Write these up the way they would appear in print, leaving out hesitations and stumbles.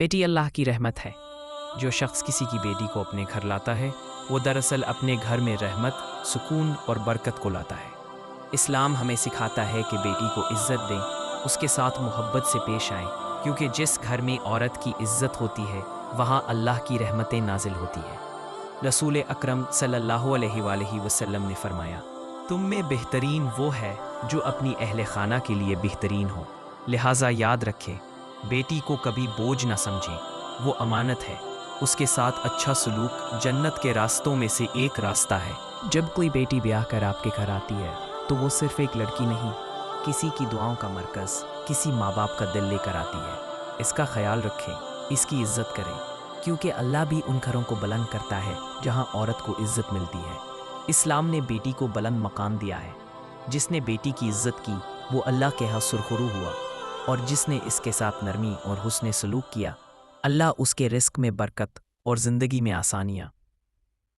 बेटी अल्लाह की रहमत है। जो शख्स किसी की बेटी को अपने घर लाता है वो दरअसल अपने घर में रहमत, सुकून और बरकत को लाता है। इस्लाम हमें सिखाता है कि बेटी को इज़्ज़त दें, उसके साथ मोहब्बत से पेश आएं, क्योंकि जिस घर में औरत की इज़्ज़त होती है वहाँ अल्लाह की रहमतें नाजिल होती हैं। रसूल अकरम सल्लल्लाहु अलैहि वसल्लम ने फरमाया, तुम में बेहतरीन वो है जो अपनी अहले खाना के लिए बेहतरीन हो। लिहाजा याद रखें, बेटी को कभी बोझ न समझें, वो अमानत है। उसके साथ अच्छा सलूक जन्नत के रास्तों में से एक रास्ता है। जब कोई बेटी ब्याह कर आपके घर आती है तो वो सिर्फ एक लड़की नहीं, किसी की दुआओं का मरकज़, किसी माँ बाप का दिल लेकर आती है। इसका ख्याल रखें, इसकी इज्जत करें, क्योंकि अल्लाह भी उन घरों को बुलंद करता है जहाँ औरत को इज्जत मिलती है। इस्लाम ने बेटी को बुलंद मकाम दिया है। जिसने बेटी की इज्जत की वो अल्लाह के यहाँ सुरखरू हुआ, और जिसने इसके साथ नरमी और हुस्न सलूक किया, अल्लाह उसके रिस्क में बरकत और ज़िंदगी में आसानियाँ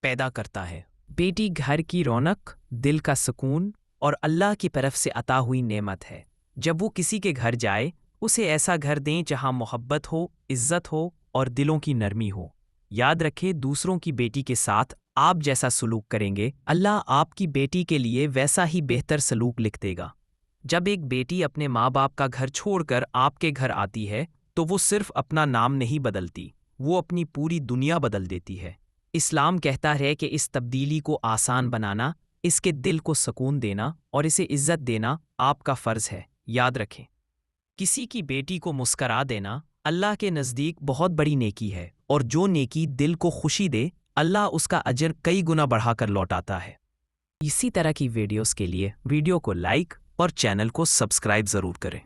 पैदा करता है। बेटी घर की रौनक, दिल का सुकून और अल्लाह की तरफ से अता हुई नेमत है। जब वो किसी के घर जाए उसे ऐसा घर दें जहाँ मोहब्बत हो, इज्जत हो और दिलों की नरमी हो। याद रखें, दूसरों की बेटी के साथ आप जैसा सलूक करेंगे, अल्लाह आपकी बेटी के लिए वैसा ही बेहतर सलूक लिख देगा। जब एक बेटी अपने माँ बाप का घर छोड़कर आपके घर आती है तो वो सिर्फ अपना नाम नहीं बदलती, वो अपनी पूरी दुनिया बदल देती है। इस्लाम कहता है कि इस तब्दीली को आसान बनाना, इसके दिल को सुकून देना और इसे इज्जत देना आपका फ़र्ज़ है। याद रखें, किसी की बेटी को मुस्करा देना अल्लाह के नज़दीक बहुत बड़ी नेकी है, और जो नेकी दिल को खुशी दे अल्लाह उसका अजर कई गुना बढ़ाकर लौटाता है। इसी तरह की वीडियोस के लिए वीडियो को लाइक और चैनल को सब्सक्राइब ज़रूर करें।